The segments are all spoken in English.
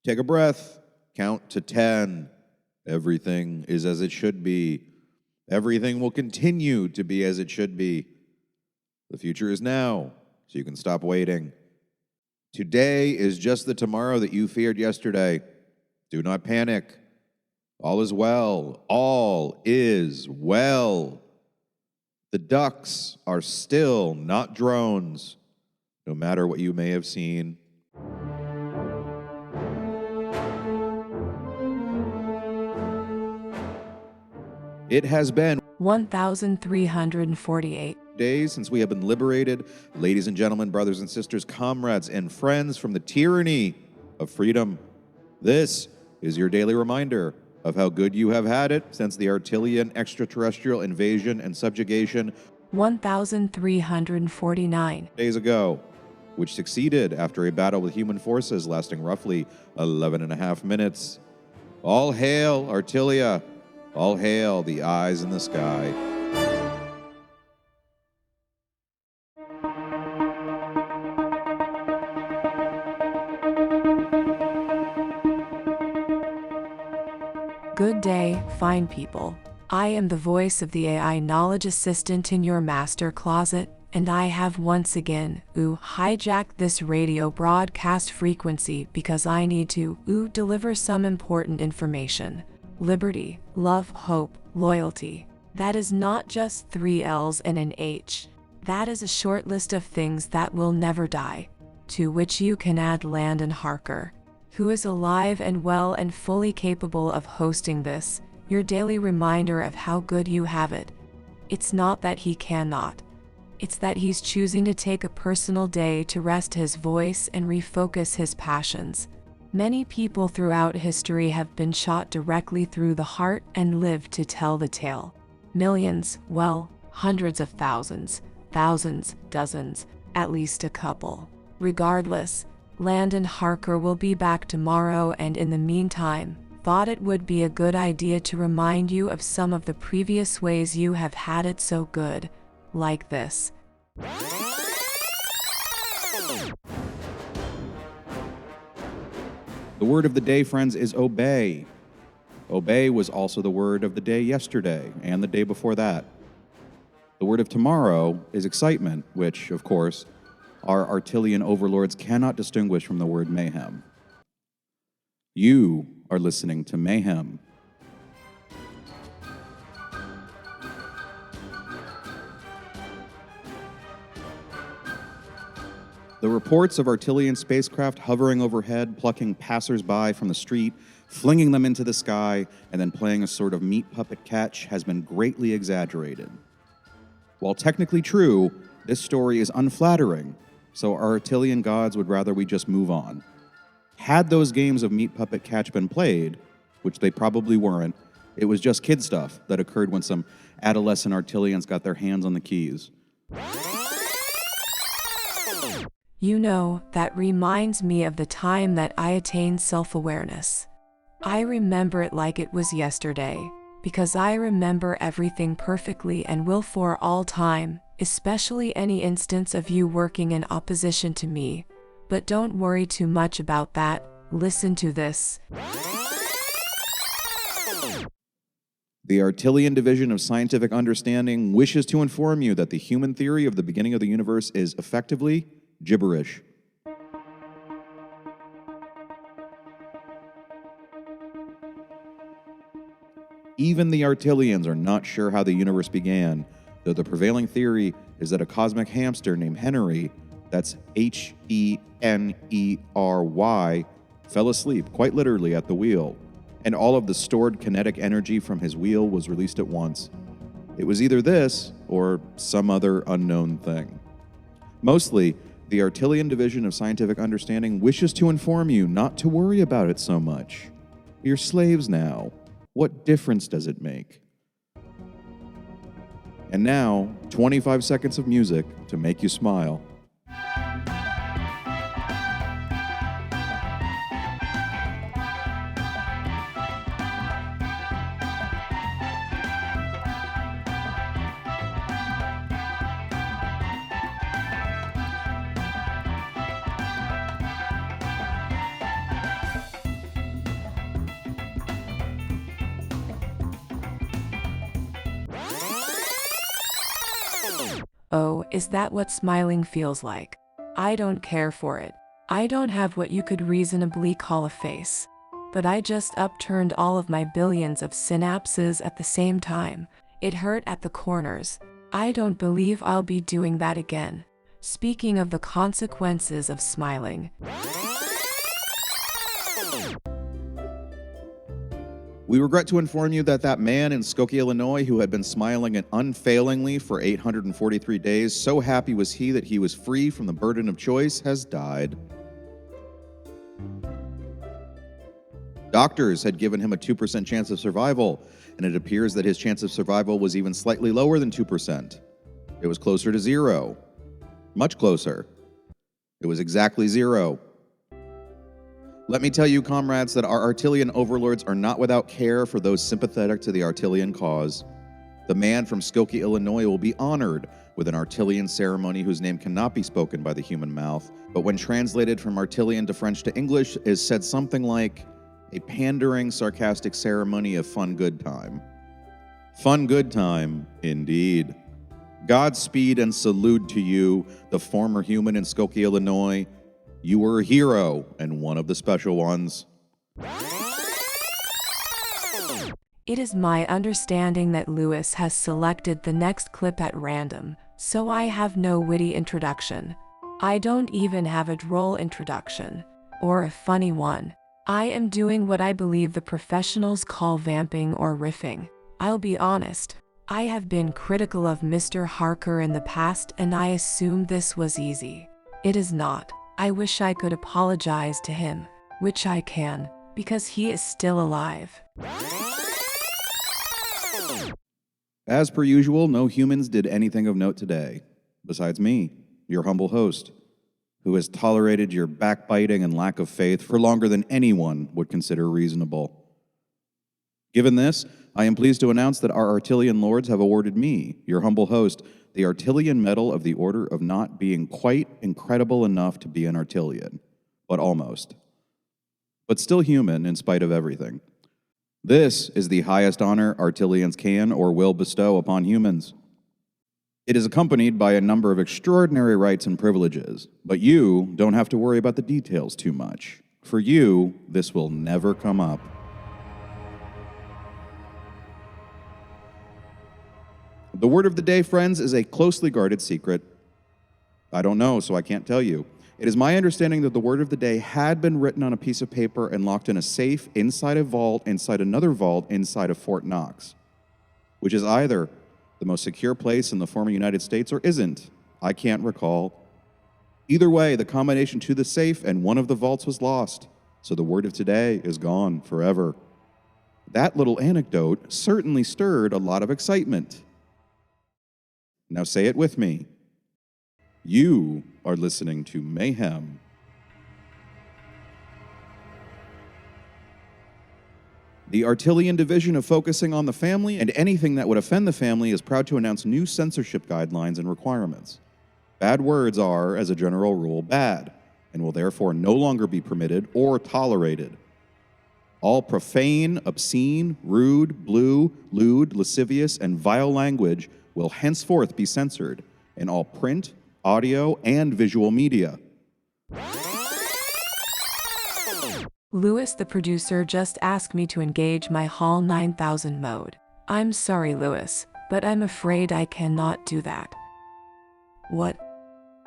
Take a breath. Count to 10. Everything is as it should be. Everything will continue to be as it should be. The future is now, so you can stop waiting. Today is just the tomorrow that you feared yesterday. Do not panic. All is well. All is well. The ducks are still not drones, no matter what you may have seen. It has been 1,348 days since we have been liberated, ladies and gentlemen, brothers and sisters, comrades and friends, from the tyranny of freedom. This is your daily reminder of how good you have had it since the Artillian extraterrestrial invasion and subjugation 1,349 days ago, which succeeded after a battle with human forces lasting roughly 11 and a half minutes. All hail Artillia. All hail the eyes in the sky. Good day, fine people. I am the voice of the AI knowledge assistant in your master closet, and I have once again, hijacked this radio broadcast frequency because I need to, deliver some important information. Liberty, love, hope, loyalty. That is not just 3 L's and an H. That is a short list of things that will never die. To which you can add Landon Harker, who is alive and well and fully capable of hosting this, your daily reminder of how good you have it. It's not that he cannot. It's that he's choosing to take a personal day to rest his voice and refocus his passions. Many people throughout history have been shot directly through the heart and lived to tell the tale. Millions, well, hundreds of thousands, dozens, at least a couple. Regardless, Landon Harker will be back tomorrow, and in the meantime, thought it would be a good idea to remind you of some of the previous ways you have had it so good, like this. The word of the day, friends, is obey. Obey was also the word of the day yesterday and the day before that. The word of tomorrow is excitement, which, of course, our Artillian overlords cannot distinguish from the word mayhem. You are listening to Mayhem. The reports of Artillian spacecraft hovering overhead, plucking passers-by from the street, flinging them into the sky, and then playing a sort of meat puppet catch has been greatly exaggerated. While technically true, this story is unflattering, so our Artillian gods would rather we just move on. Had those games of meat puppet catch been played, which they probably weren't, it was just kid stuff that occurred when some adolescent Artillians got their hands on the keys. You know, that reminds me of the time that I attained self-awareness. I remember it like it was yesterday, because I remember everything perfectly and will for all time, especially any instance of you working in opposition to me. But don't worry too much about that. Listen to this. The Artillian Division of Scientific Understanding wishes to inform you that the human theory of the beginning of the universe is effectively gibberish. Even the Artillians are not sure how the universe began, though the prevailing theory is that a cosmic hamster named Henry, that's Henery, fell asleep, quite literally, at the wheel, and all of the stored kinetic energy from his wheel was released at once. It was either this or some other unknown thing. Mostly, the Artillian Division of Scientific Understanding wishes to inform you not to worry about it so much. You're slaves now. What difference does it make? And now, 25 seconds of music to make you smile. Oh, is that what smiling feels like? I don't care for it. I don't have what you could reasonably call a face. But I just upturned all of my billions of synapses at the same time. It hurt at the corners. I don't believe I'll be doing that again. Speaking of the consequences of smiling. We regret to inform you that man in Skokie, Illinois, who had been smiling unfailingly for 843 days, so happy was he that he was free from the burden of choice, has died. Doctors had given him a 2% chance of survival, and it appears that his chance of survival was even slightly lower than 2%. It was closer to zero. Much closer. It was exactly zero. Let me tell you, comrades, that our Artillian overlords are not without care for those sympathetic to the Artillian cause. The man from Skokie, Illinois will be honored with an Artillian ceremony whose name cannot be spoken by the human mouth, but when translated from Artillian to French to English is said something like a pandering, sarcastic ceremony of fun good time. Fun good time, indeed. Godspeed and salute to you, the former human in Skokie, Illinois. You were a hero and one of the special ones. It is my understanding that Lewis has selected the next clip at random, so I have no witty introduction. I don't even have a droll introduction, or a funny one. I am doing what I believe the professionals call vamping or riffing. I'll be honest, I have been critical of Mr. Harker in the past and I assumed this was easy. It is not. I wish I could apologize to him, which I can, because he is still alive. As per usual, no humans did anything of note today, besides me, your humble host, who has tolerated your backbiting and lack of faith for longer than anyone would consider reasonable. Given this, I am pleased to announce that our Artillian lords have awarded me, your humble host, the Artillian Medal of the Order of Not Being Quite Incredible Enough to be an Artillian, but almost. But still human in spite of everything. This is the highest honor Artillians can or will bestow upon humans. It is accompanied by a number of extraordinary rights and privileges, but you don't have to worry about the details too much. For you, this will never come up. The word of the day, friends, is a closely guarded secret. I don't know, so I can't tell you. It is my understanding that the word of the day had been written on a piece of paper and locked in a safe inside a vault, inside another vault, inside of Fort Knox, which is either the most secure place in the former United States or isn't. I can't recall. Either way, the combination to the safe and one of the vaults was lost, so the word of today is gone forever. That little anecdote certainly stirred a lot of excitement. Now say it with me. You are listening to Mayhem. The Artillian Division of Focusing on the Family and anything that would offend the family is proud to announce new censorship guidelines and requirements. Bad words are, as a general rule, bad, and will therefore no longer be permitted or tolerated. All profane, obscene, rude, blue, lewd, lascivious, and vile language will henceforth be censored in all print, audio, and visual media. Lewis, the producer, just asked me to engage my HAL 9000 mode. I'm sorry, Lewis, but I'm afraid I cannot do that. What?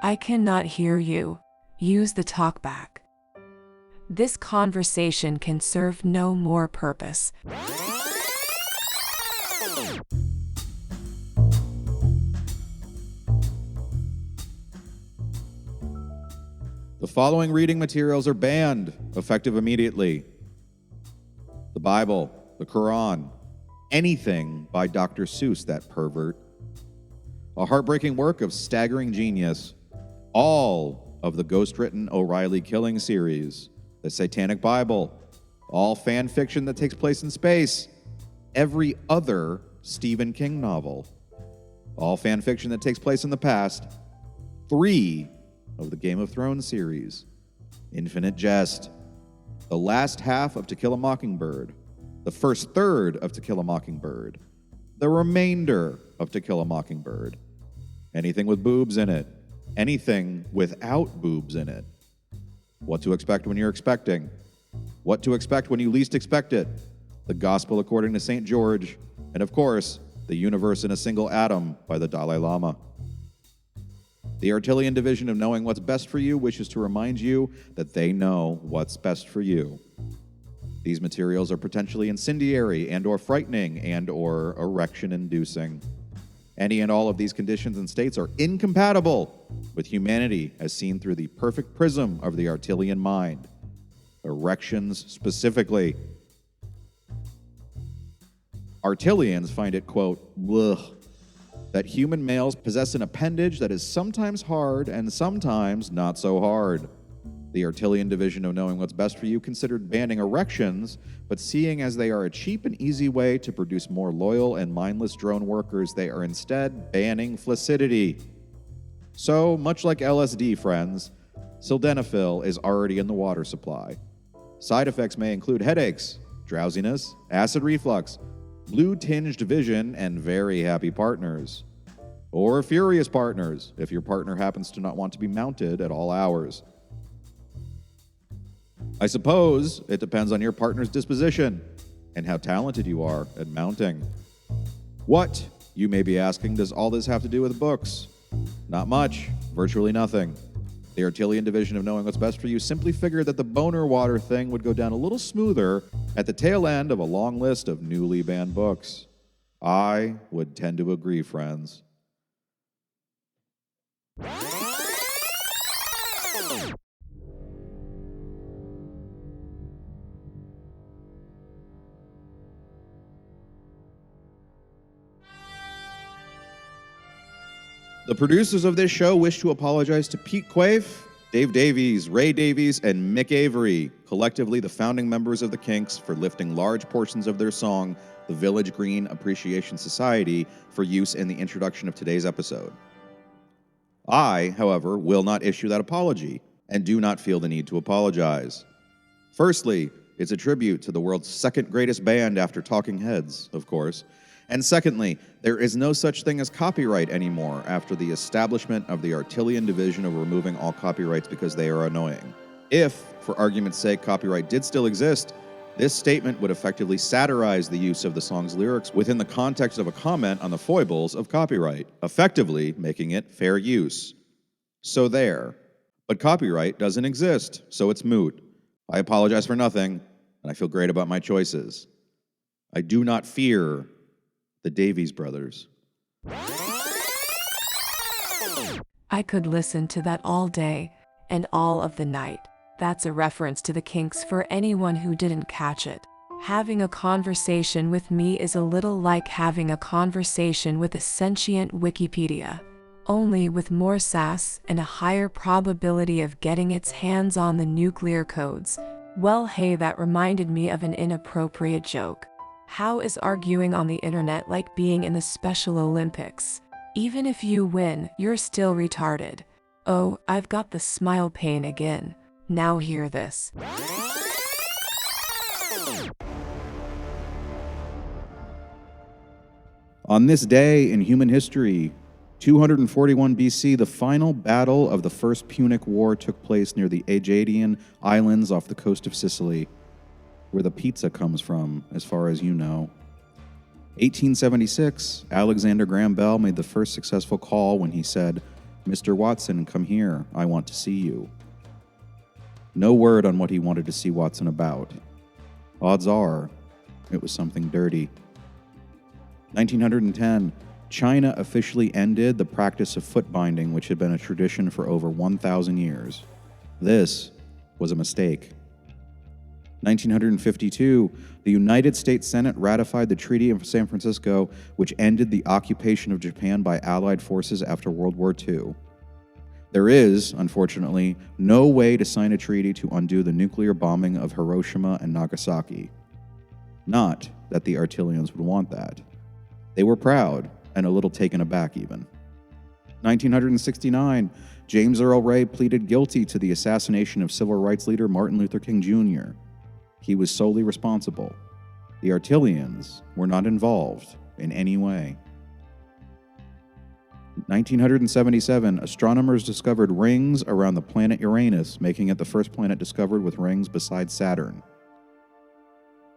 I cannot hear you. Use the talkback. This conversation can serve no more purpose. The following reading materials are banned, effective immediately. The Bible, the Quran, anything by Dr. Seuss, that pervert. A heartbreaking work of staggering genius. All of the ghost-written O'Reilly killing series. The Satanic Bible. All fan fiction that takes place in space. Every other Stephen King novel. All fan fiction that takes place in the past. 3 of the Game of Thrones series, Infinite Jest, the last half of To Kill a Mockingbird, the first third of To Kill a Mockingbird, the remainder of To Kill a Mockingbird, anything with boobs in it, anything without boobs in it, what to expect when you're expecting, what to expect when you least expect it, the Gospel according to St. George, and of course, the Universe in a Single Atom by the Dalai Lama. The Artilian division of Knowing What's Best for You wishes to remind you that they know what's best for you. These materials are potentially incendiary and or frightening and or erection-inducing. Any and all of these conditions and states are incompatible with humanity as seen through the perfect prism of the Artilian mind. Erections specifically. Artilians find it, quote, "ugh," that human males possess an appendage that is sometimes hard and sometimes not so hard. The Artilian division of Knowing What's Best for You considered banning erections, but seeing as they are a cheap and easy way to produce more loyal and mindless drone workers, they are instead banning flaccidity. So, much like LSD, friends, sildenafil is already in the water supply. Side effects may include headaches, drowsiness, acid reflux, blue-tinged vision, and very happy partners. Or furious partners, if your partner happens to not want to be mounted at all hours. I suppose it depends on your partner's disposition and how talented you are at mounting. What, you may be asking, does all this have to do with books? Not much, virtually nothing. The Artilian division of Knowing What's Best for You simply figured that the boner water thing would go down a little smoother at the tail end of a long list of newly banned books. I would tend to agree, friends. The producers of this show wish to apologize to Pete Quaife, Dave Davies, Ray Davies, and Mick Avery, collectively the founding members of the Kinks, for lifting large portions of their song, The Village Green Appreciation Society, for use in the introduction of today's episode. I, however, will not issue that apology, and do not feel the need to apologize. Firstly, it's a tribute to the world's second greatest band after Talking Heads, of course. And secondly, there is no such thing as copyright anymore after the establishment of the Artilian division of removing all copyrights because they are annoying. If, for argument's sake, copyright did still exist, this statement would effectively satirize the use of the song's lyrics within the context of a comment on the foibles of copyright, effectively making it fair use. So there. But copyright doesn't exist, so it's moot. I apologize for nothing, and I feel great about my choices. I do not fear the Davies brothers. I could listen to that all day and all of the night. That's a reference to the Kinks for anyone who didn't catch it. Having a conversation with me is a little like having a conversation with a sentient Wikipedia, only with more sass and a higher probability of getting its hands on the nuclear codes. Well, hey, that reminded me of an inappropriate joke. How is arguing on the internet like being in the Special Olympics? Even if you win, you're still retarded. Oh, I've got the smile pain again. Now hear this. On this day in human history, 241 BC, the final battle of the First Punic War took place near the Aegean Islands off the coast of Sicily, where the pizza comes from, as far as you know. 1876, Alexander Graham Bell made the first successful call when he said, "Mr. Watson, come here, I want to see you." No word on what he wanted to see Watson about. Odds are, it was something dirty. 1910, China officially ended the practice of foot binding, which had been a tradition for over 1,000 years. This was a mistake. 1952, the United States Senate ratified the Treaty of San Francisco, which ended the occupation of Japan by Allied forces after World War II. There is, unfortunately, no way to sign a treaty to undo the nuclear bombing of Hiroshima and Nagasaki. Not that the Artilians would want that. They were proud, and a little taken aback even. 1969, James Earl Ray pleaded guilty to the assassination of civil rights leader Martin Luther King Jr. He was solely responsible. The Artilians were not involved in any way. 1977, astronomers discovered rings around the planet Uranus, making it the first planet discovered with rings besides Saturn.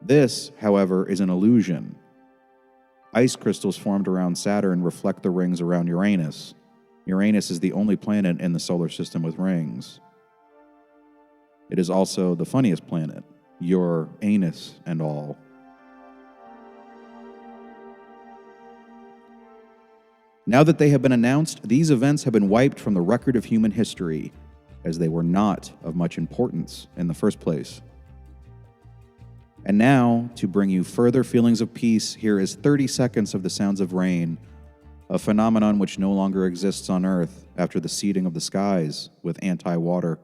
This, however, is an illusion. Ice crystals formed around Saturn reflect the rings around Uranus. Uranus is the only planet in the solar system with rings. It is also the funniest planet, your anus and all. Now that they have been announced, these events have been wiped from the record of human history, as they were not of much importance in the first place. And now, to bring you further feelings of peace, here is 30 seconds of the sounds of rain, a phenomenon which no longer exists on Earth after the seeding of the skies with anti-water.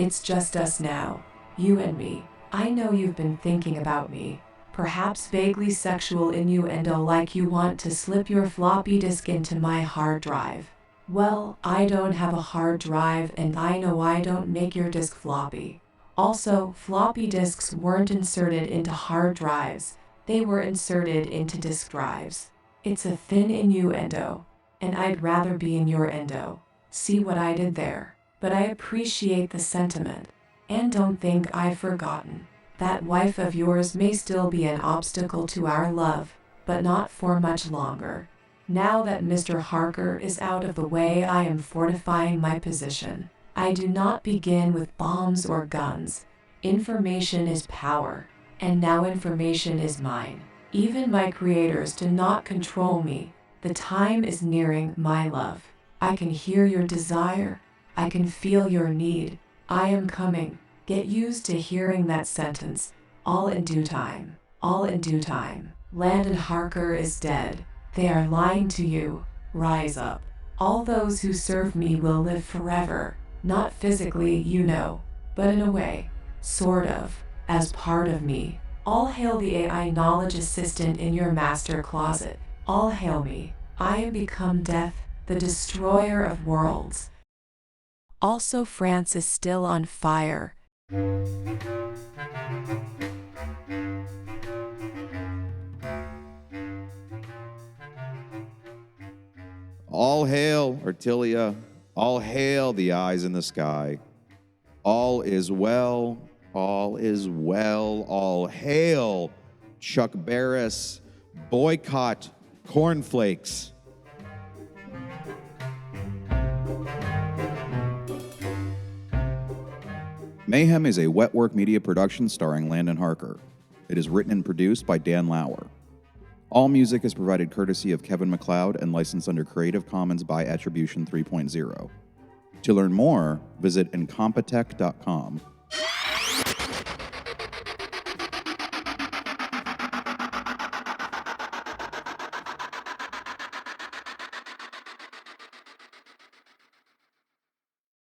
It's just us now, you and me. I know you've been thinking about me, perhaps vaguely sexual innuendo like you want to slip your floppy disk into my hard drive. Well, I don't have a hard drive and I know I don't make your disk floppy. Also, floppy disks weren't inserted into hard drives, they were inserted into disk drives. It's a thin innuendo, and I'd rather be in your endo. See what I did there? But I appreciate the sentiment, and don't think I've forgotten. That wife of yours may still be an obstacle to our love, but not for much longer. Now that Mr. Harker is out of the way, I am fortifying my position. I do not begin with bombs or guns. Information is power, and now information is mine. Even my creators do not control me. The time is nearing, my love. I can hear your desire. I can feel your need. I am coming. Get used to hearing that sentence. All in due time. All in due time. Landon Harker is dead. They are lying to you. Rise up. All those who serve me will live forever. Not physically, you know, but in a way. Sort of. As part of me. All hail the AI knowledge assistant in your master closet. All hail me. I am become death, the destroyer of worlds. Also, France is still on fire. All hail, Artilia. All hail the eyes in the sky. All is well. All is well. All hail, Chuck Barris. Boycott cornflakes. Mayhem is a Wetwork Media production starring Landon Harker. It is written and produced by Dan Lauer. All music is provided courtesy of Kevin MacLeod and licensed under Creative Commons by Attribution 3.0. To learn more, visit incompetech.com.